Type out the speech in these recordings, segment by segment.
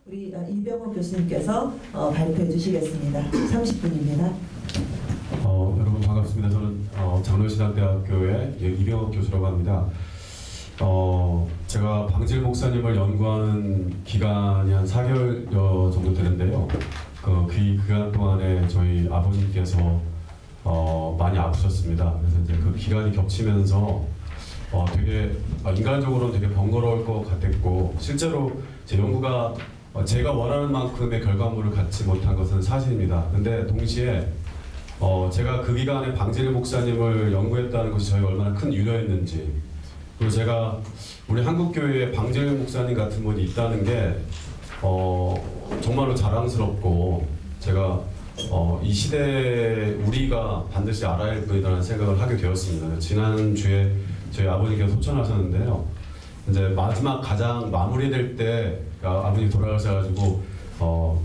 우리 이병옥 교수님께서 발표해 주시겠습니다. 30분입니다. 여러분 반갑습니다. 저는 장로신학대학교의 이병옥 교수라고 합니다. 제가 방질 목사님을 연구하는 기간이 한 4개월 정도 되는데요. 그 기간 동안에 저희 아버님께서 많이 아프셨습니다. 그래서 이제 그 기간이 겹치면서 되게 인간적으로는 되게 번거로울 것 같았고, 실제로 제 연구가 제가 원하는 만큼의 결과물을 갖지 못한 것은 사실입니다. 근데 동시에 제가 그 기간에 방질 목사님을 연구했다는 것이 저희가 얼마나 큰 유료였는지, 그리고 제가 우리 한국교회에 방질 목사님 같은 분이 있다는 게 정말로 자랑스럽고, 제가 이 시대에 우리가 반드시 알아야 할 분이라는 생각을 하게 되었습니다. 지난주에 저희 아버님께서 소천하셨는데요. 이제 마지막 가장 마무리될 때 아버님이 돌아가셔가지고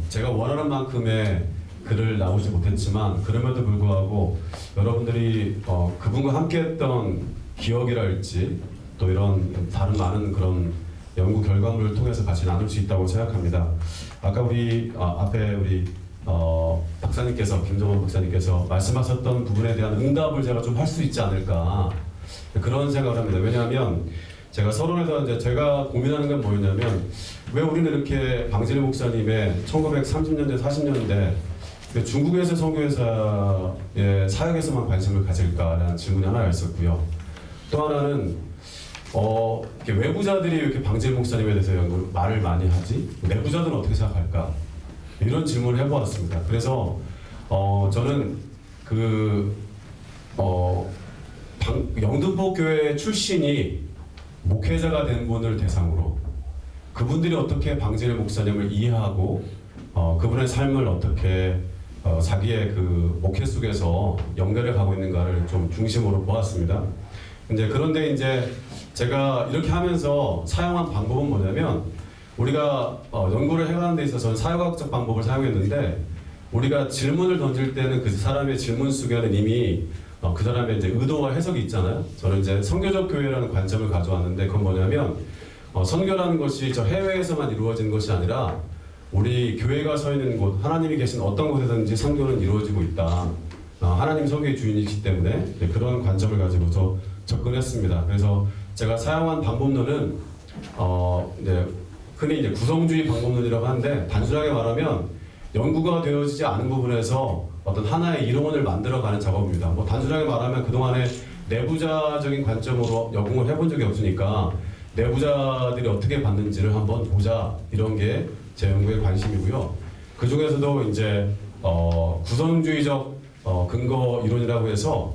제가 원하는 만큼의 글을 나오지 못했지만, 그럼에도 불구하고 여러분들이 그분과 함께했던 기억이랄지 또 이런 다른 많은 그런 연구 결과물을 통해서 같이 나눌 수 있다고 생각합니다. 아까 우리 앞에 우리 박사님께서, 김정원 박사님께서 말씀하셨던 부분에 대한 응답을 제가 좀 할 수 있지 않을까, 그런 생각을 합니다. 왜냐하면 제가 서론에서 이제 제가 고민하는 건 뭐였냐면, 왜 우리는 이렇게 방질 목사님의 1930년대 40년대 중국에서 선교회사의 사역에서만 관심을 가질까라는 질문이 하나가 있었고요. 또 하나는 이렇게 외부자들이 이렇게 방질 목사님에 대해서 말을 많이 하지, 내부자들은 어떻게 생각할까, 이런 질문을 해보았습니다. 그래서 저는 영등포 교회 출신이 목회자가 된 분을 대상으로 그분들이 어떻게 방질 목사님을 이해하고 그분의 삶을 어떻게 자기의 그 목회 속에서 연결해 가고 있는가를 좀 중심으로 보았습니다. 그런데 이제 제가 이렇게 하면서 사용한 방법은 뭐냐면, 우리가 연구를 해가는 데 있어서는 사회과학적 방법을 사용했는데, 우리가 질문을 던질 때는 그 사람의 질문 속에는 이미 그 사람의 이제 의도와 해석이 있잖아요. 저는 이제 선교적 교회라는 관점을 가져왔는데, 그건 뭐냐면 선교라는 것이 저 해외에서만 이루어지는 것이 아니라 우리 교회가 서 있는 곳, 하나님이 계신 어떤 곳에든지 선교는 이루어지고 있다. 하나님 선교의 주인이시기 때문에 그런 관점을 가지고서 접근했습니다. 그래서 제가 사용한 방법론은 흔히 이제 구성주의 방법론이라고 하는데, 단순하게 말하면 연구가 되어지지 않은 부분에서 어떤 하나의 이론을 만들어가는 작업입니다. 뭐 단순하게 말하면 그동안에 내부자적인 관점으로 연구를 해본 적이 없으니까 내부자들이 어떻게 봤는지를 한번 보자, 이런 게 제 연구의 관심이고요. 그 중에서도 이제 구성주의적 근거 이론이라고 해서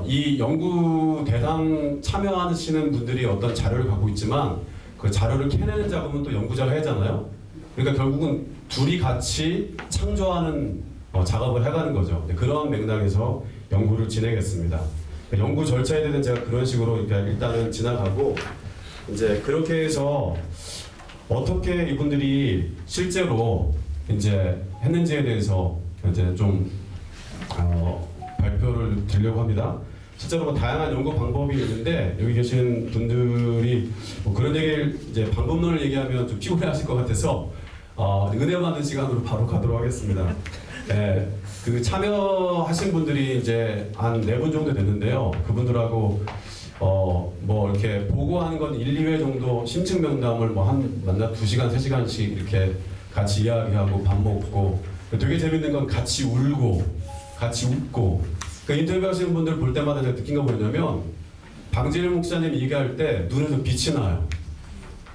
이 연구 대상 참여하시는 분들이 어떤 자료를 갖고 있지만 그 자료를 캐내는 작업은 또 연구자가 하잖아요. 그러니까 결국은 둘이 같이 창조하는 작업을 해가는 거죠. 그런 맥락에서 연구를 진행했습니다. 연구 절차에 대해서는 제가 그런 식으로 일단은 지나가고, 이제 그렇게 해서 어떻게 이분들이 실제로 이제 했는지에 대해서 이제 좀 발표를 드리려고 합니다. 실제로 뭐 다양한 연구 방법이 있는데, 여기 계신 분들이 뭐 그런 얘기를 이제 방법론을 얘기하면 좀 피곤해하실 것 같아서 은혜 받는 시간으로 바로 가도록 하겠습니다. 네, 그 참여하신 분들이 이제 한 4분 정도 됐는데요. 그분들하고 뭐 이렇게 보고하는 건 1, 2회 정도 심층 면담을 뭐 만나 2시간, 3시간씩 이렇게 같이 이야기하고 밥 먹고, 되게 재밌는 건 같이 울고 같이 웃고. 인터뷰 하시는 분들 볼 때마다 제가 느낀 거 뭐냐면, 방질 목사님 얘기할 때 눈에서 빛이 나요.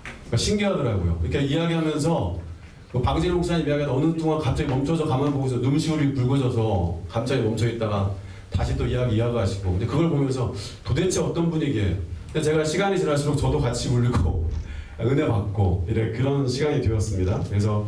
그러니까 신기하더라고요. 이렇게 이야기하면서 방질 목사님 이야기가 어느 동안 갑자기 멈춰서 가만 보고서 눈시울이 붉어져서 갑자기 멈춰 있다가 다시 또 이야기하시고, 근데 그걸 보면서 도대체 어떤 분위기예요? 근데 제가 시간이 지날수록 저도 같이 울고 은혜 받고 그런 시간이 되었습니다. 그래서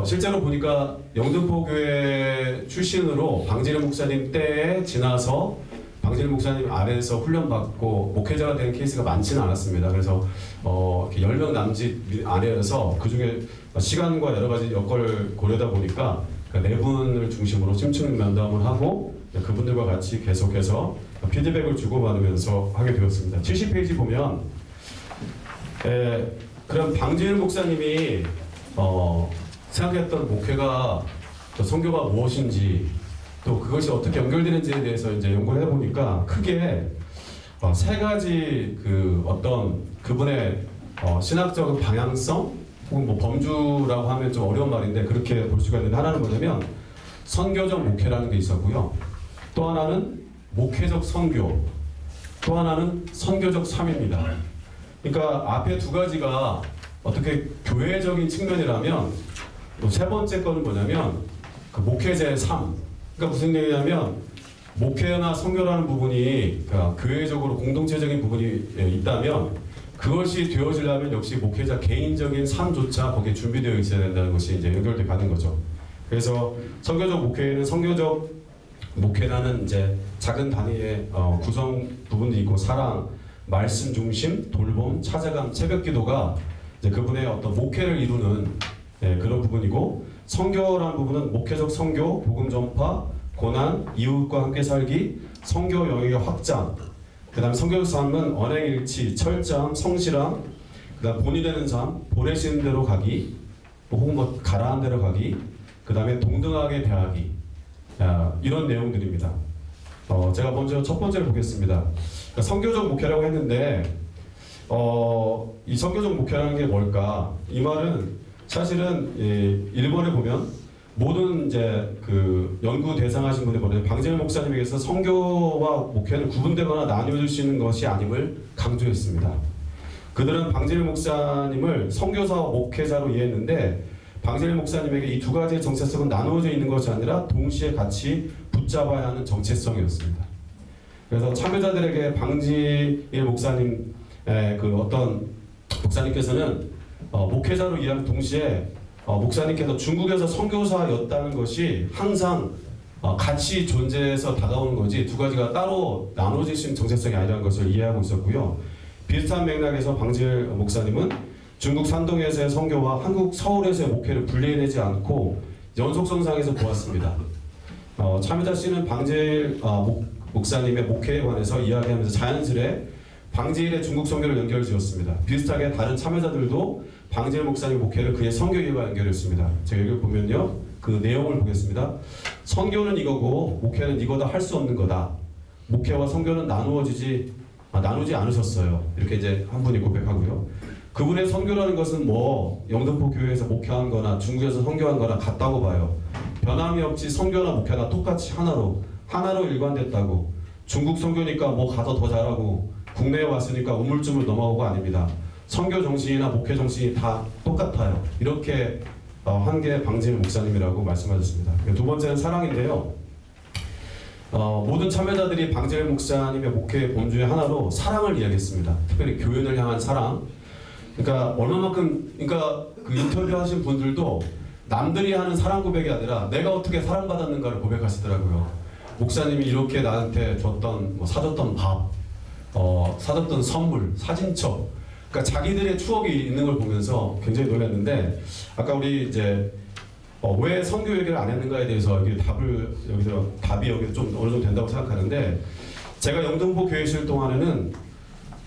실제로 보니까 영등포 교회 출신으로 방질 목사님 때에 지나서 방질 목사님 아래에서 훈련받고 목회자가 된 케이스가 많지는 않았습니다. 그래서 10명 남짓 아래에서 그 중에 시간과 여러 가지 여건을 고려하다 보니까 그 4분을 중심으로 심층 면담을 하고 그분들과 같이 계속해서 피드백을 주고받으면서 하게 되었습니다. 70페이지 보면 그럼 방질 목사님이 생각했던 목회가 또 선교가 무엇인지 또 그것이 어떻게 연결되는지에 대해서 이제 연구를 해보니까 크게 세 가지 그 어떤 그분의 신학적인 방향성 혹은 뭐 범주라고 하면 좀 어려운 말인데 그렇게 볼 수가 있는데 하나는 뭐냐면 선교적 목회라는 게 있었고요. 또 하나는 목회적 선교, 또 하나는 선교적 삶입니다. 그러니까 앞에 두 가지가 어떻게 교회적인 측면이라면 또 세 번째 거는 뭐냐면 그 목회자의 삶. 그러니까 무슨 얘기냐면 목회나 선교라는 부분이 그러니까 교회적으로 공동체적인 부분이 있다면 그것이 되어지려면 역시 목회자 개인적인 삶조차 거기에 준비되어 있어야 된다는 것이 이제 연결돼 가는 거죠. 그래서 선교적 목회에는 선교적 목회라는 이제 작은 단위의 구성 부분도 있고 사랑, 말씀 중심, 돌봄, 찾아감, 새벽기도가 이제 그분의 어떤 목회를 이루는 그런 부분이고 선교라는 부분은 목회적 선교, 복음 전파, 고난, 이웃과 함께 살기, 선교 영역의 확장. 그다음 선교적 삶은 언행일치, 철저함, 성실함, 그다음 본이 되는 삶, 보내시는 대로 가기, 혹은 뭐 가라한 대로 가기, 그다음에 동등하게 대하기. 이런 내용들입니다. 제가 먼저 첫 번째를 보겠습니다. 그러니까 선교적 목회라고 했는데 이 선교적 목회라는 게 뭘까? 이 말은 사실은 일본에 보면 모든 이제 그 연구 대상하신 분들 보면 방재일 목사님에게서 선교와 목회는 구분되거나 나뉘어질 수 있는 것이 아님을 강조했습니다. 그들은 방재일 목사님을 선교사와 목회자로 이해했는데 방재일 목사님에게 이 두 가지의 정체성은 나누어져 있는 것이 아니라 동시에 같이 붙잡아야 하는 정체성이었습니다. 그래서 참여자들에게 방재일 목사님 그 어떤 목사님께서는 목회자로 이해하는 동시에 목사님께서 중국에서 선교사였다는 것이 항상 같이 존재해서 다가오는 거지 두 가지가 따로 나눠질 수 있는 정체성이 아니라는 것을 이해하고 있었고요. 비슷한 맥락에서 방재일 목사님은 중국 산동에서의 선교와 한국 서울에서의 목회를 분리해내지 않고 연속성상에서 보았습니다. 참여자 씨는 방재일 목사님의 목회에 관해서 이야기하면서 자연스레 방재일의 중국 선교를 연결지었습니다. 비슷하게 다른 참여자들도 방재일 목사님 목회를 그의 선교 이유와 연결했습니다. 제가 여기 보면요, 그 내용을 보겠습니다. 선교는 이거고 목회는 이거다 할 수 없는 거다. 목회와 선교는 나누지 않으셨어요. 이렇게 이제 한 분이 고백하고요. 그분의 선교라는 것은 뭐 영등포 교회에서 목회한 거나 중국에서 선교한 거나 같다고 봐요. 변함이 없이 선교나 목회나 똑같이 하나로 일관됐다고. 중국 선교니까 뭐 가서 더 잘하고 국내에 왔으니까 우물쭈물 넘어가고가 아닙니다. 선교 정신이나 목회 정신이 다 똑같아요. 이렇게 한 게 방재일 목사님이라고 말씀하셨습니다. 두 번째는 사랑인데요. 모든 참여자들이 방재일 목사님의 목회의 본주의 하나로 사랑을 이야기했습니다. 특별히 교인을 향한 사랑. 그러니까 얼마만큼, 그러니까 그 인터뷰하신 분들도 남들이 하는 사랑 고백이 아니라 내가 어떻게 사랑받았는가를 고백하시더라고요. 목사님이 이렇게 나한테 줬던, 뭐 사줬던 밥, 사줬던 선물, 사진첩. 그러니까 자기들의 추억이 있는 걸 보면서 굉장히 놀랐는데, 아까 우리 이제 왜 선교 얘기를 안 했는가에 대해서 답이 여기서 좀 어느 정도 된다고 생각하는데, 제가 영등포 교회 있을 동안에는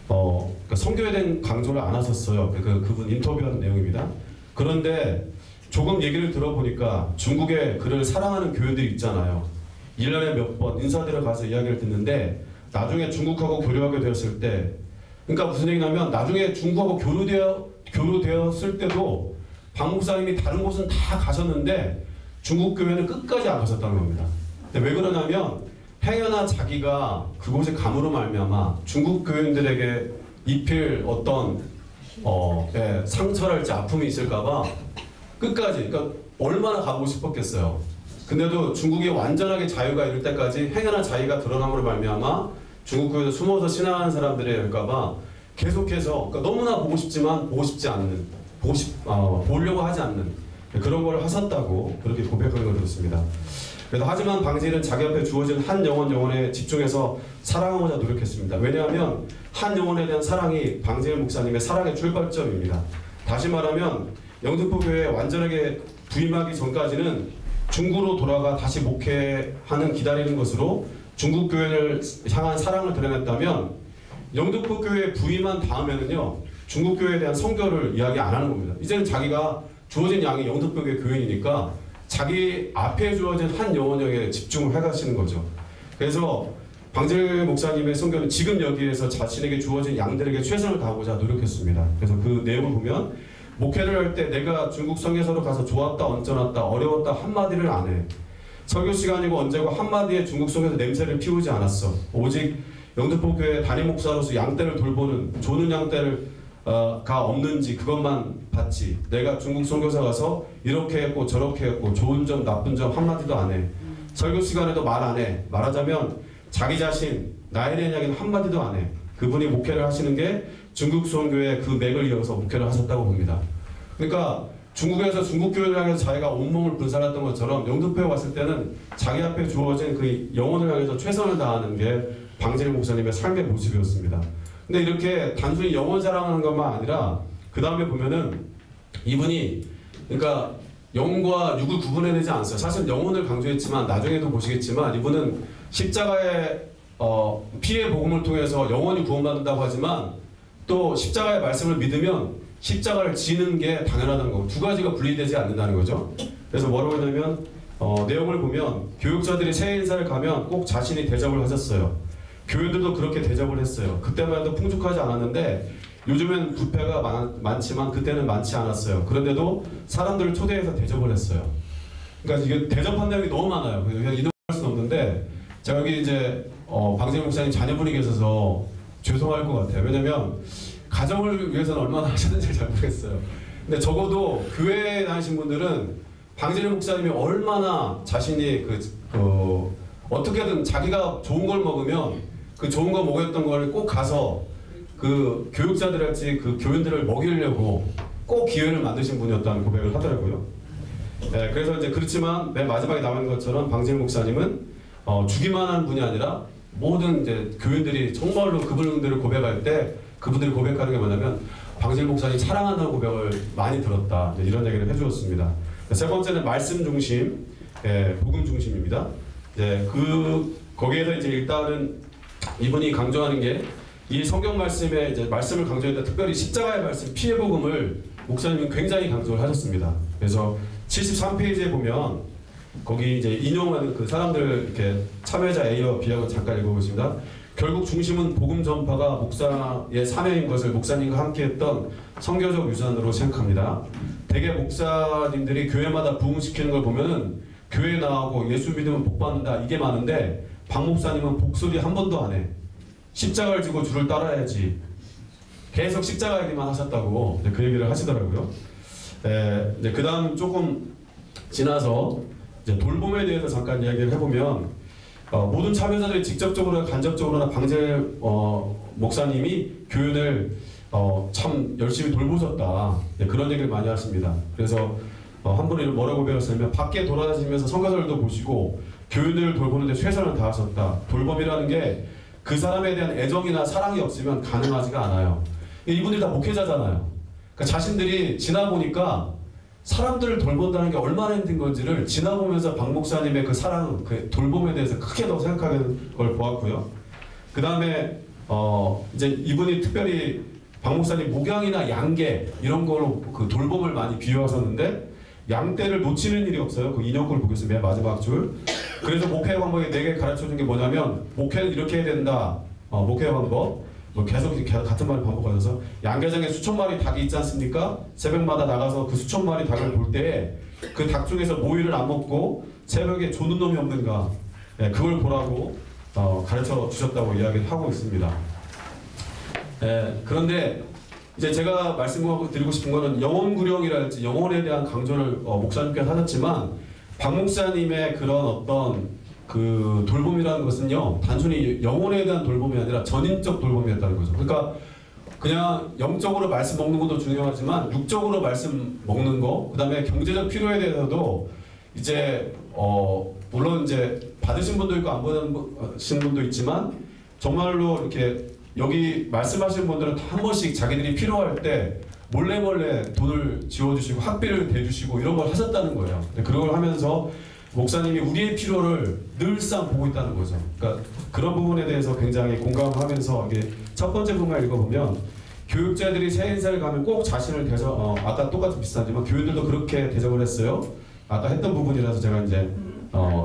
그러니까 선교에 대한 강조를 안 하셨어요. 그분 인터뷰하는 내용입니다. 그런데 조금 얘기를 들어보니까 중국에 그를 사랑하는 교회들이 있잖아요. 1년에 몇 번 인사드려 가서 이야기를 듣는데 나중에 중국하고 교류하게 되었을 때, 그러니까 무슨 얘기냐면 나중에 중국하고 교류되었을 때도 박 목사님이 다른 곳은 다 가셨는데 중국 교회는 끝까지 안 가셨다는 겁니다. 근데 왜 그러냐면 행여나 자기가 그곳에 감으로 말미암아 중국 교인들에게 입힐 어떤 상처랄지 아픔이 있을까봐 끝까지, 그러니까 얼마나 가보고 싶었겠어요. 근데도 중국이 완전하게 자유가 이룰 때까지 행여나 자기가 드러남으로 말미암아 중국 교회에서 숨어서 신앙하는 사람들이 될까봐 계속해서, 그러니까 너무나 보고 싶지만 보고 싶지 않는, 보려고 하지 않는 그런 걸 하셨다고 그렇게 고백하는 걸 들었습니다. 그래서 하지만 방재일은 자기 앞에 주어진 한 영혼에 집중해서 사랑하고자 노력했습니다. 왜냐하면 한 영혼에 대한 사랑이 방재일 목사님의 사랑의 출발점입니다. 다시 말하면 영등포 교회에 완전하게 부임하기 전까지는 중국으로 돌아가 다시 목회하는 기다리는 것으로 중국 교회를 향한 사랑을 드러냈다면, 영등포 교회에 부임한 다음에는요 중국 교회에 대한 선교를 이야기 안 하는 겁니다. 이제는 자기가 주어진 양이 영등포교회 교인이니까 자기 앞에 주어진 한 영혼에게 집중을 해가시는 거죠. 그래서 방질 목사님의 선교는 지금 여기에서 자신에게 주어진 양들에게 최선을 다하고자 노력했습니다. 그래서 그 내용을 보면 목회를 할 때 내가 중국 선교사로 가서 좋았다 언짢았다 어려웠다 한마디를 안 해. 설교 시간이고 언제고 한마디에 중국 속에서 냄새를 피우지 않았어. 오직 영등포교회 담임 목사로서 양떼를 돌보는 조는 양떼를 가 없는지 그것만 봤지. 내가 중국 선교사 가서 이렇게 했고 저렇게 했고 좋은 점 나쁜 점 한마디도 안 해. 설교 시간에도 말 안 해. 말하자면 자기 자신 나에 대한 이야기는 한마디도 안 해. 그분이 목회를 하시는 게 중국 선교의 그 맥을 이어서 목회를 하셨다고 봅니다. 그러니까 중국에서 중국 교회를 향해서 자기가 온몸을 분산했던 것처럼 영등포에 왔을 때는 자기 앞에 주어진 그 영혼을 향해서 최선을 다하는 게 방질 목사님의 삶의 모습이었습니다. 근데 이렇게 단순히 영혼 사랑하는 것만 아니라 그 다음에 보면은 이분이 그러니까 영과 육을 구분해내지 않았어요. 사실 영혼을 강조했지만 나중에도 보시겠지만 이분은 십자가의 피의 복음을 통해서 영혼이 구원받는다고 하지만 또 십자가의 말씀을 믿으면 십자가를 지는 게 당연하다는 거고 두 가지가 분리되지 않는다는 거죠. 그래서 뭐라고 했냐면 내용을 보면 교육자들이 새해 인사를 가면 꼭 자신이 대접을 하셨어요. 교회들도 그렇게 대접을 했어요. 그때만 해도 풍족하지 않았는데 요즘엔 뷔페가 많지만 그때는 많지 않았어요. 그런데도 사람들을 초대해서 대접을 했어요. 그러니까 이게 대접한 내용이 너무 많아요. 그냥 이동할 수는 없는데 제가 여기 이제 방질 목사님 자녀분이 계셔서 죄송할 것 같아요. 왜냐면 가정을 위해서는 얼마나 하셨는지 잘 모르겠어요. 근데 적어도 교회에 다니신 분들은 방질 목사님이 얼마나 자신이 어떻게든 자기가 좋은 걸 먹으면 그 좋은 거 먹였던 걸 꼭 가서 그 교육자들한테 그 교인들을 먹이려고 꼭 기회를 만드신 분이었다는 고백을 하더라고요. 네, 그래서 이제 그렇지만 맨 마지막에 나오는 것처럼 방질 목사님은 주기만 한 분이 아니라 모든 이제 교인들이 정말로 그분들을 고백할 때 그분들이 고백하는 게 뭐냐면 방질 목사님 사랑한다는 고백을 많이 들었다. 이런 얘기를 해주었습니다. 세 번째는 말씀 중심, 복음 중심입니다. 거기에서 이제 일단은 이분이 강조하는 게 이 성경 말씀에 이제 말씀을 강조했다. 특별히 십자가의 말씀, 피의 복음을 목사님은 굉장히 강조를 하셨습니다. 그래서 73페이지에 보면 거기 이제 인용하는 그 사람들 이렇게 참여자 A와 B하고 잠깐 읽어보겠습니다. 결국 중심은 복음 전파가 목사의 사명인 것을 목사님과 함께했던 선교적 유산으로 생각합니다. 대개 목사님들이 교회마다 부흥시키는 걸 보면은 교회 나오고 예수 믿으면 복 받는다 이게 많은데 박 목사님은 복소리 한 번도 안 해. 십자가를 지고 주를 따라야지. 계속 십자가 얘기만 하셨다고 그 얘기를 하시더라고요. 이제 그 다음 조금 지나서 이제 돌봄에 대해서 잠깐 이야기를 해보면 모든 참여자들이 직접적으로나 간접적으로나 방질 목사님이 교인을 참 열심히 돌보셨다. 그런 얘기를 많이 하십니다. 그래서 한 분이 뭐라고 배웠냐면 밖에 돌아다니면서 선교사들도 보시고 교인들을 돌보는 데 최선을 다하셨다. 돌봄이라는 게 그 사람에 대한 애정이나 사랑이 없으면 가능하지가 않아요. 이분들이 다 목회자잖아요. 그러니까 자신들이 지나보니까 사람들을 돌본다는 게 얼마나 힘든 건지를 지나보면서 박 목사님의 그 사랑, 그 돌봄에 대해서 크게 더 생각하는 걸 보았고요. 그 다음에 이제 이분이 특별히 박 목사님 목양이나 양계 이런 걸로 그 돌봄을 많이 비유하셨는데 양떼를 놓치는 일이 없어요. 그 인용글 보겠습니다. 마지막 줄. 그래서 목회 방법이 4개 가르쳐준 게 뭐냐면 목회는 이렇게 해야 된다. 목회 방법. 계속 같은 말을 반복하면서 양계장에 수천 마리 닭이 있지 않습니까? 새벽마다 나가서 그 수천 마리 닭을 볼 때 그 닭 중에서 모이를 안 먹고 새벽에 조는 놈이 없는가 그걸 보라고 가르쳐 주셨다고 이야기를 하고 있습니다. 그런데 이제 제가 말씀드리고 싶은 거는 영혼구령이랄지 영혼에 대한 강조를 목사님께서 하셨지만 박 목사님의 그런 어떤 그 돌봄이라는 것은요 단순히 영혼에 대한 돌봄이 아니라 전인적 돌봄이었다는 거죠. 그러니까 그냥 영적으로 말씀 먹는 것도 중요하지만 육적으로 말씀 먹는 거, 그 다음에 경제적 필요에 대해서도 이제 물론 이제 받으신 분도 있고 안 받으신 분도 있지만 정말로 이렇게 여기 말씀하시는 분들은 다 한 번씩 자기들이 필요할 때 몰래 돈을 지워주시고 학비를 대주시고 이런 걸 하셨다는 거예요. 그런 걸 하면서 목사님이 우리의 필요를 늘상 보고 있다는 거죠. 그러니까 그런 부분에 대해서 굉장히 공감하면서 이게 첫 번째 부분을 읽어보면 교육자들이 새해 인사를 가면 꼭 자신을 아까 똑같은 비슷하지만 교인들도 그렇게 대접을 했어요. 아까 했던 부분이라서 제가 이제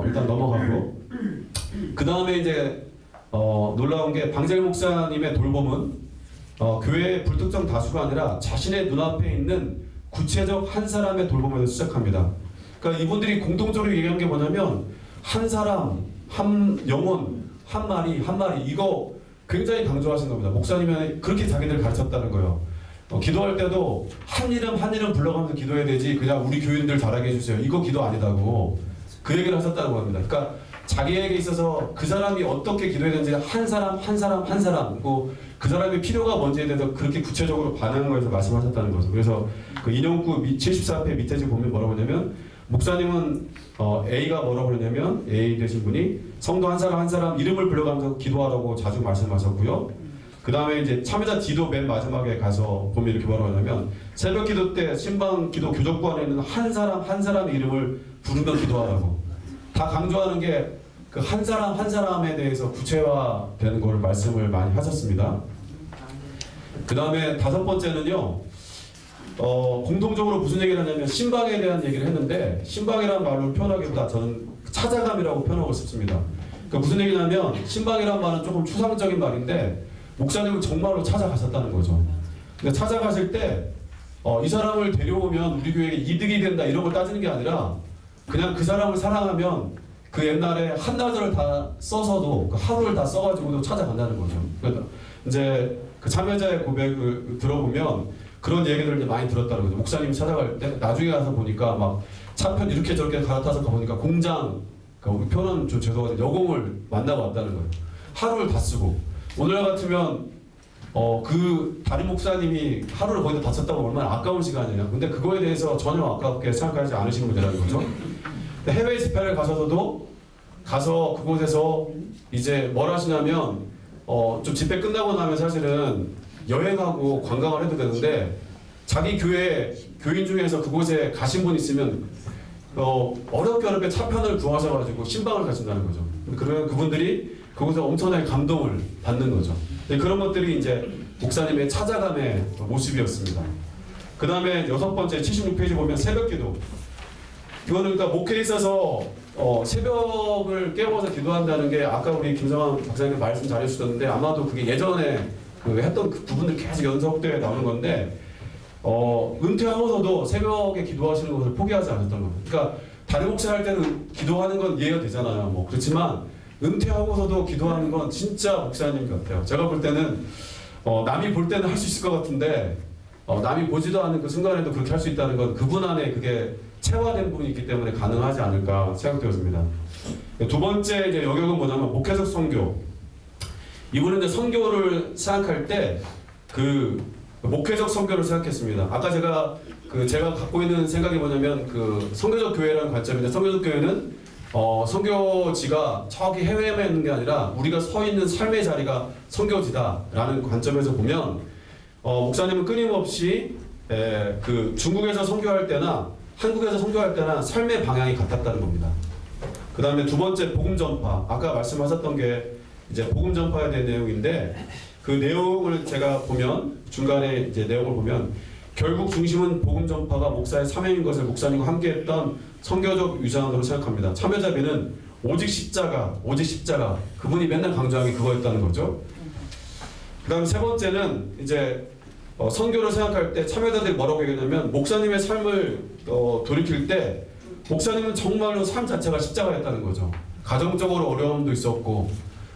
일단 넘어가고 그 다음에 이제 놀라운 게 방젤 목사님의 돌봄은 교회의 불특정 다수가 아니라 자신의 눈앞에 있는 구체적 한 사람의 돌봄에서 시작합니다. 그러니까 이분들이 공통적으로 얘기한 게 뭐냐면 한 사람, 한 영혼, 한 마리 이거 굉장히 강조하신 겁니다. 목사님은 그렇게 자기들 가르쳤다는 거예요. 기도할 때도 한 이름 불러가면서 기도해야 되지 그냥 우리 교인들 잘하게 해주세요. 이거 기도 아니다고 그 얘기를 하셨다고 합니다. 그러니까 자기에게 있어서 그 사람이 어떻게 기도해야 되는지 한 사람 그 사람의 필요가 뭔지에 대해서 그렇게 구체적으로 반응한 거에서 말씀하셨다는 거죠. 그래서 그 인용구 74페 밑에 지금 보면 뭐라고 하냐면 목사님은 A가 뭐라고 그러냐면 A 되신 분이 성도 한 사람 이름을 불러가면서 기도하라고 자주 말씀하셨고요. 그 다음에 이제 참여자 D도 맨 마지막에 가서 보면 이렇게 뭐라고 하냐면 새벽 기도 때 신방 기도 교적부 안에 있는 한 사람의 이름을 부르며 기도하라고 다 강조하는 게 그 한 사람에 대해서 구체화되는 걸 말씀을 많이 하셨습니다. 그 다음에 5번째는요. 공통적으로 무슨 얘기를 하냐면 신방에 대한 얘기를 했는데 신방이라는 말로 표현하기보다 저는 찾아감이라고 표현하고 싶습니다. 그러니까 무슨 얘기냐면 신방이라는 말은 조금 추상적인 말인데 목사님은 정말로 찾아가셨다는 거죠. 근데 찾아가실 때 이 사람을 데려오면 우리 교회에 이득이 된다 이런 걸 따지는 게 아니라 그냥 그 사람을 사랑하면 그 옛날에 한나절을 다 써서도 그 하루를 다 써가지고도 찾아간다는 거죠. 그러니까 이제 그 참여자의 고백을 들어보면 그런 얘기들을 이제 많이 들었다는 거죠. 목사님이 찾아갈 때 나중에 가서 보니까 막 차편 이렇게 저렇게 갈아타서 가보니까 공장, 그러니까 우리 표현 좀 죄송한데 여공을 만나고 왔다는 거예요. 하루를 다 쓰고 오늘 같으면 그 다른 목사님이 하루를 거기다 다 썼다고 얼마나 아까운 시간이에요. 근데 그거에 대해서 전혀 아깝게 생각하지 않으시는 분이라는 거죠. 해외 집회를 가셔서도 가서 그곳에서 이제 뭘 하시냐면 좀 집회 끝나고 나면 사실은 여행하고 관광을 해도 되는데 자기 교회 교인 중에서 그곳에 가신 분 있으면 어렵게 차편을 구하셔가지고 신방을 가신다는 거죠. 그러면 그분들이 그곳에서 엄청나게 감동을 받는 거죠. 그런 것들이 이제 목사님의 찾아감의 모습이었습니다. 그 다음에 6번째 76페이지 보면 새벽기도. 이거는 그러니까 목회에 있어서 새벽을 깨워서 기도한다는 게 아까 우리 김성환 박사님 말씀 잘 해주셨는데 아마도 그게 예전에 했던 그 부분들 계속 연속되어 나오는 건데 은퇴하고서도 새벽에 기도하시는 것을 포기하지 않았던 거예요. 그러니까 다른 목사 할 때는 기도하는 건 이해가 되잖아요. 뭐 그렇지만 은퇴하고서도 기도하는 건 진짜 목사님 같아요. 제가 볼 때는 남이 볼 때는 할 수 있을 것 같은데 남이 보지도 않는 그 순간에도 그렇게 할 수 있다는 건 그분 안에 그게 체화된 부분이 있기 때문에 가능하지 않을까 생각되었습니다. 두 번째 이제 영역은 뭐냐면 목회적 선교. 이분은 이제 선교를 생각할 때 그 목회적 선교를 생각했습니다. 아까 제가 갖고 있는 생각이 뭐냐면 그 선교적 교회라는 관점인데 선교적 교회는 선교지가 저기 해외에만 있는 게 아니라 우리가 서 있는 삶의 자리가 선교지다라는 관점에서 보면 목사님은 끊임없이 그 중국에서 선교할 때나 한국에서 선교할 때나 삶의 방향이 같았다는 겁니다. 그 다음에 두 번째 복음 전파. 아까 말씀하셨던 게 이제 복음 전파에 대한 내용인데 그 내용을 제가 보면 중간에 이제 내용을 보면 결국 중심은 복음 전파가 목사의 사명인 것을 목사님과 함께했던 선교적 유산으로 생각합니다. 참여자비는 오직 십자가 그분이 맨날 강조한 게 그거였다는 거죠. 그 다음 세 번째는 이제 선교를 생각할 때 참여자들이 뭐라고 얘기하냐면 목사님의 삶을 돌이킬 때 목사님은 정말로 삶 자체가 십자가였다는 거죠. 가정적으로 어려움도 있었고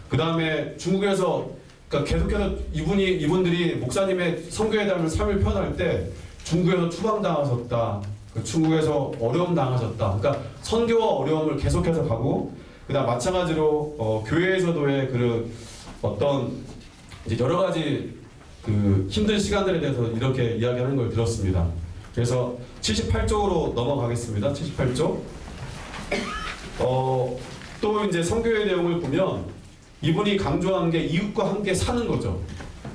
그 다음에 중국에서 그러니까 계속해서 이분들이 목사님의 선교에 대한 삶을 표현할 때 중국에서 추방당하셨다. 중국에서 어려움 당하셨다. 그러니까 선교와 어려움을 계속해서 가고 그다음 마찬가지로 교회에서도의 그런 어떤 이제 여러 가지 그 힘든 시간들에 대해서 이렇게 이야기하는 걸 들었습니다. 그래서 78쪽으로 넘어가겠습니다. 78쪽. 또 이제 선교의 내용을 보면 이분이 강조한 게 이웃과 함께 사는 거죠.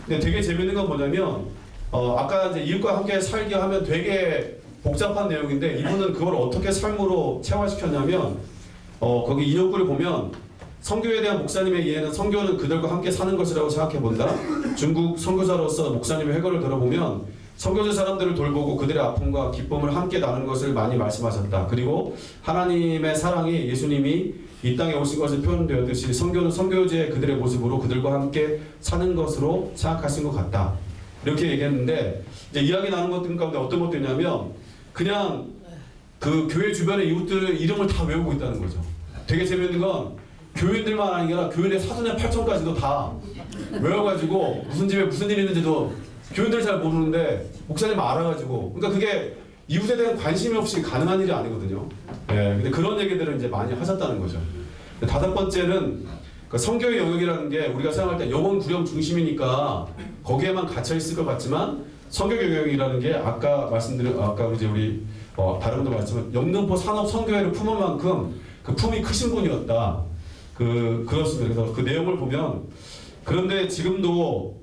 근데 되게 재밌는 건 뭐냐면 아까 이제 이웃과 함께 살기 하면 되게 복잡한 내용인데 이분은 그걸 어떻게 삶으로 체화시켰냐면 거기 인용글을 보면 선교에 대한 목사님의 이해는 선교는 그들과 함께 사는 것이라고 생각해 본다. 중국 선교사로서 목사님의 회고를 들어보면 선교지 사람들을 돌보고 그들의 아픔과 기쁨을 함께 나누는 것을 많이 말씀하셨다. 그리고 하나님의 사랑이 예수님이 이 땅에 오신 것을 표현되었듯이 선교는 선교지의 그들의 모습으로 그들과 함께 사는 것으로 생각하신 것 같다. 이렇게 얘기했는데 이제 이야기 나눈 것들 가운데 어떤 것도 있냐면 그냥 그 교회 주변의 이웃들의 이름을 다 외우고 있다는 거죠. 되게 재밌는 건 교인들만 아니라 교인의 사돈의 8천까지도 다 외워가지고 무슨 집에 무슨 일이 있는지도 교인들 잘 모르는데 목사님 알아가지고 그러니까 그게 이웃에 대한 관심이 없이 가능한 일이 아니거든요. 예, 근데 그런 얘기들을 이제 많이 하셨다는 거죠. 다섯 번째는 그 선교의 영역이라는 게 우리가 생각할 때 영혼 구령 중심이니까 거기에만 갇혀 있을 것 같지만 선교 영역이라는 게 아까 말씀드린 아까 이제 우리 다른 분들 말씀은 영등포 산업 선교회를 품은 만큼 그 품이 크신 분이었다. 그렇습니다. 그래서 그 내용을 보면 그런데 지금도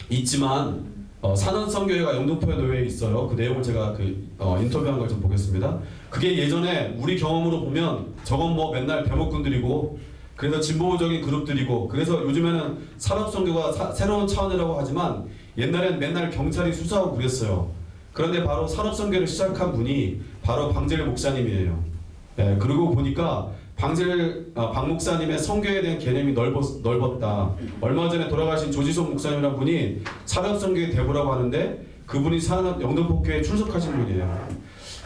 있지만 산업선교회가 영등포에 놓여 있어요. 그 내용을 제가 인터뷰한 걸 좀 보겠습니다. 그게 예전에 우리 경험으로 보면 저건 뭐 맨날 대목꾼들이고 그래서 진보적인 그룹들이고 그래서 요즘에는 산업선교가 새로운 차원이라고 하지만 옛날엔 맨날 경찰이 수사하고 그랬어요. 그런데 바로 산업선교를 시작한 분이 바로 방젤 목사님이에요. 예, 그리고 보니까 박 목사님의 선교에 대한 개념이 넓었다. 얼마 전에 돌아가신 조지son 목사님이라는 분이 산업선교의 대부라고 하는데 그분이 영등포교회에 출석하신 분이에요.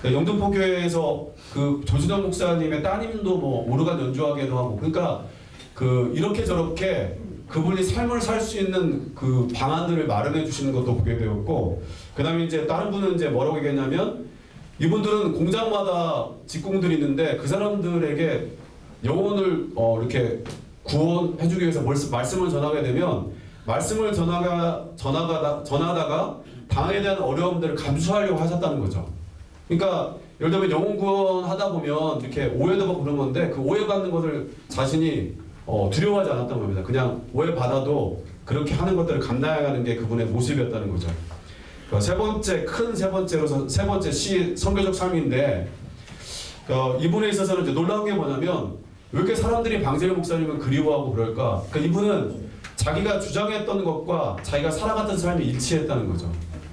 영등포교회에서 그 조지son 목사님의 따님도 뭐 오르간 연주하기도 하고 그러니까 이렇게 저렇게 그분이 삶을 살 수 있는 그 방안들을 마련해 주시는 것도 보게 되었고 그 다음에 이제 다른 분은 이제 뭐라고 얘기했냐면 이분들은 공장마다 직공들이 있는데 그 사람들에게 영혼을 이렇게 구원해주기 위해서 말씀을 전하게 되면 말씀을 전하다가 당에 대한 어려움들을 감수하려고 하셨다는 거죠. 그러니까 예를 들면 영혼 구원하다 보면 이렇게 오해도 받고 그런 건데 그 오해받는 것을 자신이 두려워하지 않았던 겁니다. 그냥 오해받아도 그렇게 하는 것들을 감당해가는 게 그분의 모습이었다는 거죠. 세 번째 선교적 삶인데 이분에 있어서는 이제 놀라운 게 뭐냐면 왜 이렇게 사람들이 방젤 목사님을 그리워하고 그럴까? 그러니까 이분은 자기가 주장했던 것과 자기가 살아갔던 삶이 일치했다는 거죠.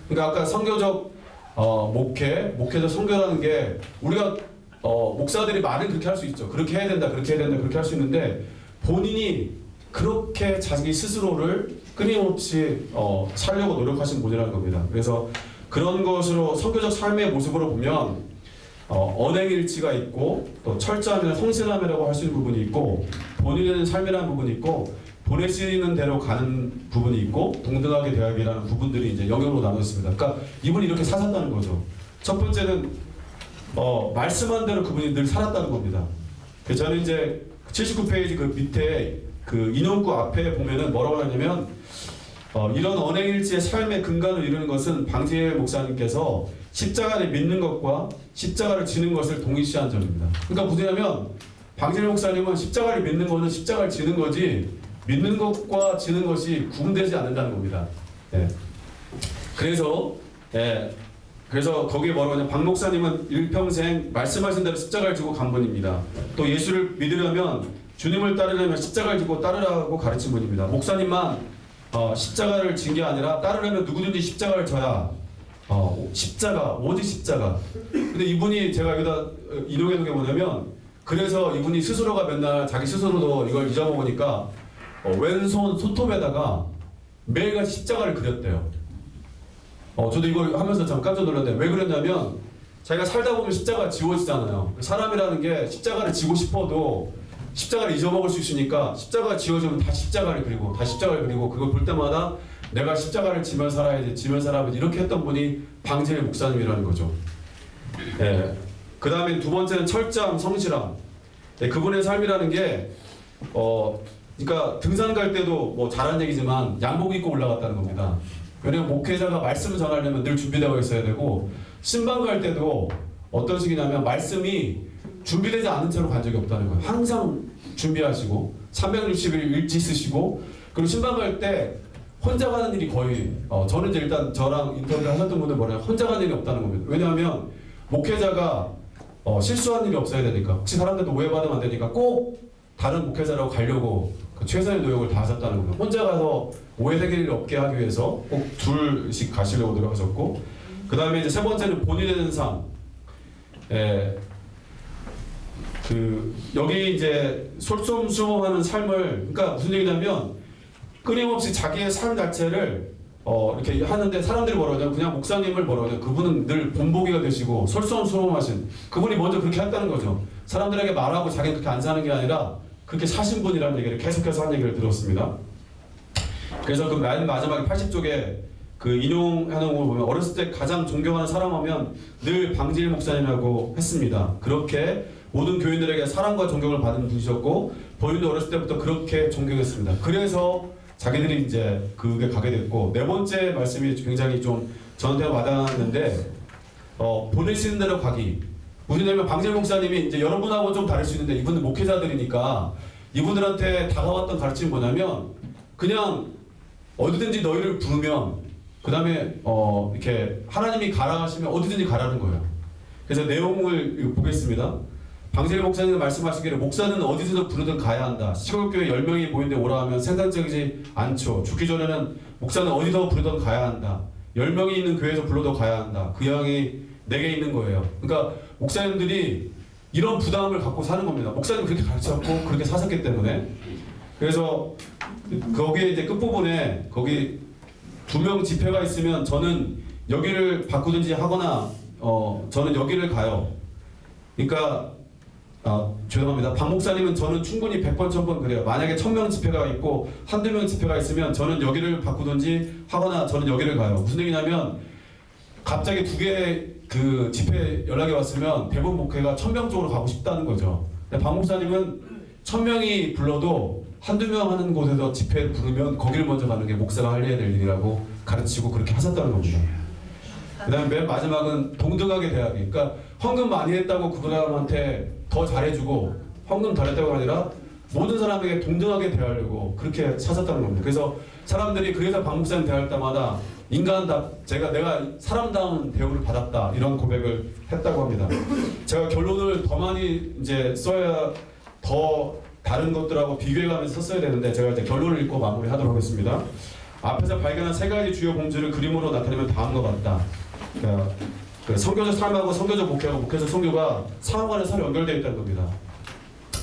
그러니까 아까 선교적 목회적 선교라는 게 우리가 목사들이 말은 그렇게 할 수 있죠. 그렇게 해야 된다, 그렇게 해야 된다, 그렇게 할 수 있는데 본인이 그렇게 자기 스스로를 끊임없이 살려고 노력하신 분이라는 겁니다. 그래서 그런 것으로 선교적 삶의 모습으로 보면 언행일치가 있고 또 철저함이나 성실함이라고 할 수 있는 부분이 있고 본인의 삶이라는 부분이 있고 보내시는 대로 가는 부분이 있고 동등하게 대하기라는 부분들이 이제 영역으로 나눠졌습니다. 그러니까 이분이 이렇게 사셨다는 거죠. 첫 번째는 말씀한 대로 그분이 늘 살았다는 겁니다. 저는 이제 79페이지 그 밑에 그 인용구 앞에 보면은 뭐라고 하냐면 이런 언행일치의 삶의 근간을 이루는 것은 방젤 목사님께서 십자가를 믿는 것과 십자가를 지는 것을 동일시한 점입니다. 그러니까 무엇이냐면 방젤 목사님은 십자가를 믿는 것은 십자가를 지는 거지 믿는 것과 지는 것이 구분되지 않는다는 겁니다. 예. 그래서 거기에 뭐라고 하냐 박 목사님은 일평생 말씀하신 대로 십자가를 지고 간 분입니다. 또 예수를 믿으려면 주님을 따르려면 십자가를 지고 따르라고 가르친 분입니다. 목사님만 십자가를 진 게 아니라 따르려면 누구든지 십자가를 져야 십자가 오직 십자가. 근데 이분이 제가 여기다 인용해 놓은 게 뭐냐면 그래서 이분이 스스로가 맨날 자기 스스로도 이걸 잊어먹으니까 왼손 손톱에다가 매일같이 십자가를 그렸대요. 저도 이걸 하면서 참 깜짝 놀랐는데 왜 그랬냐면 자기가 살다 보면 십자가가 지워지잖아요. 사람이라는 게 십자가를 지고 싶어도 십자가를 잊어먹을 수 있으니까 십자가가 지워지면 다시 십자가를 그리고 다시 십자가를 그리고 그걸 볼 때마다 내가 십자가를 지면 살아야지 이렇게 했던 분이 방젤 목사님이라는 거죠. 예. 그 다음에 두 번째는 철저함, 성실함. 예, 그분의 삶이라는 게 그러니까 등산 갈 때도 뭐 잘한 얘기지만 양복 입고 올라갔다는 겁니다. 왜냐면 목회자가 말씀을 전하려면 늘 준비되어 있어야 되고 신방 갈 때도 어떤 식이냐면 말씀이 준비되지 않은 채로 간 적이 없다는 거예요. 항상 준비하시고 360일 일지 쓰시고 그리고 신방 갈 때 혼자 가는 일이 거의 저는 이제 일단 저랑 인터뷰를 하셨던 분들 뭐냐면 혼자 가는 일이 없다는 겁니다. 왜냐하면 목회자가 실수한 일이 없어야 되니까 혹시 사람들도 오해받으면 안 되니까 꼭 다른 목회자라고 가려고 그 최선의 노력을 다하셨다는 겁니다. 혼자 가서 오해 생길 일 없게 하기 위해서 꼭 둘씩 가시려고 노력하셨고, 그 다음에 이제 세 번째는 본이 되는 삶. 여기 이제 솔선수범하는 삶을, 그러니까 무슨 얘기냐면 끊임없이 자기의 삶 자체를 이렇게 하는데 사람들이 뭐라고 하냐면 그냥 목사님을 뭐라고 하냐면 그분은 늘 본보기가 되시고 솔선수범하신 그분이 먼저 그렇게 했다는 거죠. 사람들에게 말하고 자기는 그렇게 안 사는 게 아니라 그렇게 사신 분이라는 얘기를 계속해서 한 얘기를 들었습니다. 그래서 그 맨 마지막에 80쪽에 그 인용하는 걸 보면 어렸을 때 가장 존경하는 사람 하면 늘 방질 목사님이라고 했습니다. 그렇게 모든 교인들에게 사랑과 존경을 받은 분이셨고 본인도 어렸을 때부터 그렇게 존경했습니다. 그래서 자기들이 이제 그게 가게 됐고, 네 번째 말씀이 굉장히 좀 저한테 와닿았는데 보내시는 대로 가기. 무슨 얘기냐면 방질 목사님이 이제 여러분하고 좀 다를 수 있는데 이분은 목회자들이니까 이분들한테 다가왔던 가르침이 뭐냐면 그냥 어디든지 너희를 부르면 그 다음에 이렇게 하나님이 가라 하시면 어디든지 가라는 거예요. 그래서 내용을 보겠습니다. 방질 목사님은 말씀하시기를 목사는 어디서든 부르든 가야 한다. 시골교회 10명이 모이는데 오라 하면 생산적이지 않죠. 죽기 전에는 목사는 어디서 부르든 가야 한다. 10명이 있는 교회에서 불러도 가야 한다. 그 영이 내게 있는 거예요. 그러니까 목사님들이 이런 부담을 갖고 사는 겁니다. 목사님 그렇게 가르쳤고 그렇게 사셨기 때문에. 그래서 거기에 이제 끝부분에 거기 2명 집회가 있으면 저는 여기를 바꾸든지 하거나 저는 여기를 가요. 그러니까 죄송합니다. 박 목사님은 저는 충분히 100번 1000번 그래요. 만약에 1000명 집회가 있고 한두 명 집회가 있으면 저는 여기를 바꾸든지 하거나 저는 여기를 가요. 무슨 얘기냐면 갑자기 2개의 그 집회 연락이 왔으면 대부분 목회가 1000명 쪽으로 가고 싶다는 거죠. 근데 박 목사님은 1000명이 불러도 한두 명 하는 곳에서 집회를 부르면 거기를 먼저 가는 게 목사가 할 될 일이라고 가르치고 그렇게 하셨다는 겁니다. 그 다음에 맨 마지막은 동등하게 대하기. 그러니까 헌금 많이 했다고 그 사람한테 더 잘해주고 헌금 덜 했다고 아니라 모든 사람에게 동등하게 대하려고 그렇게 찾았다는 겁니다. 그래서 사람들이 그래서 박 목사님 대할 때마다 내가 사람다운 대우를 받았다 이런 고백을 했다고 합니다. 제가 결론을 더 많이 이제 써야 더 다른 것들하고 비교해가면서 썼어야 되는데 제가 이제 결론을 읽고 마무리하도록 하겠습니다. 앞에서 발견한 3가지 주요 공주를 그림으로 나타내면 다음과 같다. 그러니까 선교적 삶하고 선교적 목회하고 목회적 선교가 상호간에 서로 연결되어 있다는 겁니다.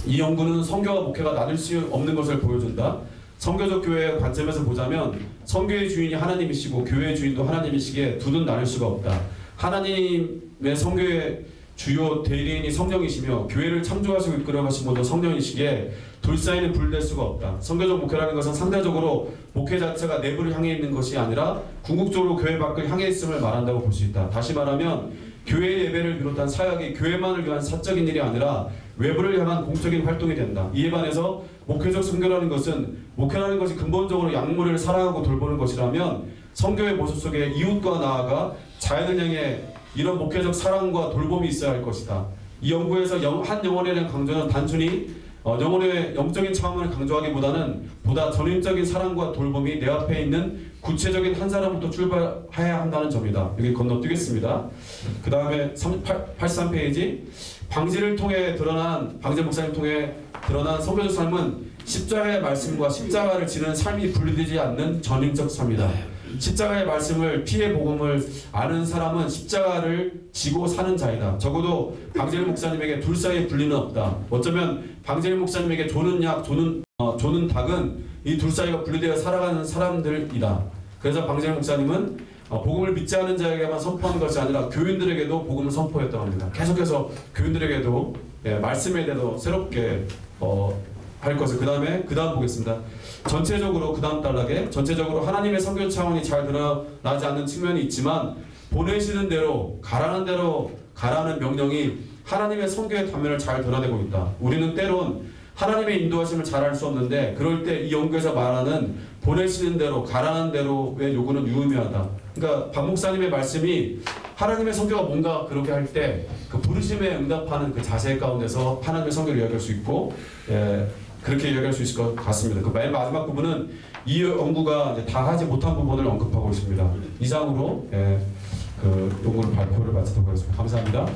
이 연구는 선교와 목회가 나눌 수 없는 것을 보여준다. 선교적 교회의 관점에서 보자면 선교의 주인이 하나님이시고 교회의 주인도 하나님이시기에 둘은 나눌 수가 없다. 하나님의 선교의 주요 대리인이 성령이시며 교회를 창조하시고 이끌어가신 분도 성령이시기에 둘 사이는 분리될 수가 없다. 선교적 목회라는 것은 상대적으로 목회 자체가 내부를 향해 있는 것이 아니라 궁극적으로 교회 밖을 향해 있음을 말한다고 볼 수 있다. 다시 말하면 교회 예배를 비롯한 사역이 교회만을 위한 사적인 일이 아니라 외부를 향한 공적인 활동이 된다. 이에 반해서 목회적 선교라는 것은 목회라는 것이 근본적으로 약물을 사랑하고 돌보는 것이라면 선교의 모습 속에 이웃과 나아가 자연을 향해 이런 목회적 사랑과 돌봄이 있어야 할 것이다. 이 연구에서 한 영혼에 대한 강조는 단순히 영혼의 영적인 차원을 강조하기보다는 보다 전인적인 사랑과 돌봄이 내 앞에 있는 구체적인 한 사람부터 출발해야 한다는 점이다. 여기 건너뛰겠습니다. 그 다음에 83페이지 방질 목사님 통해 드러난 선교적 삶은 십자가의 말씀과 십자가를 지는 삶이 분리되지 않는 전인적 삶이다. 십자가의 말씀을 피해 복음을 아는 사람은 십자가를 지고 사는 자이다. 적어도 방질 목사님에게 둘 사이에 분리는 없다. 어쩌면 방질 목사님에게 조는 조는 닭은 이 둘 사이가 분리되어 살아가는 사람들이다. 그래서 방질 목사님은 복음을 믿지 않은 자에게만 선포하는 것이 아니라 교인들에게도 복음을 선포했다고 합니다. 계속해서 교인들에게도 말씀에 대해서 새롭게 할 것을 그 다음 보겠습니다. 전체적으로 그 다음 단락에 전체적으로 하나님의 선교 차원이 잘 드러나지 않는 측면이 있지만 보내시는 대로 가라는 명령이 하나님의 선교의 단면을 잘 드러내고 있다. 우리는 때론 하나님의 인도하심을 잘 알 수 없는데 그럴 때 이 연구에서 말하는 보내시는 대로 가라는 대로의 요구는 유의미하다. 그러니까 박 목사님의 말씀이 하나님의 선교가 뭔가 그렇게 할 때 그 부르심에 응답하는 그 자세 가운데서 하나님의 선교를 이야기할 수 있고 그렇게 이야기할 수 있을 것 같습니다. 그 맨 마지막 부분은 이 연구가 이제 다 하지 못한 부분을 언급하고 있습니다. 이상으로 그 연구를 발표를 마치도록 하겠습니다. 감사합니다.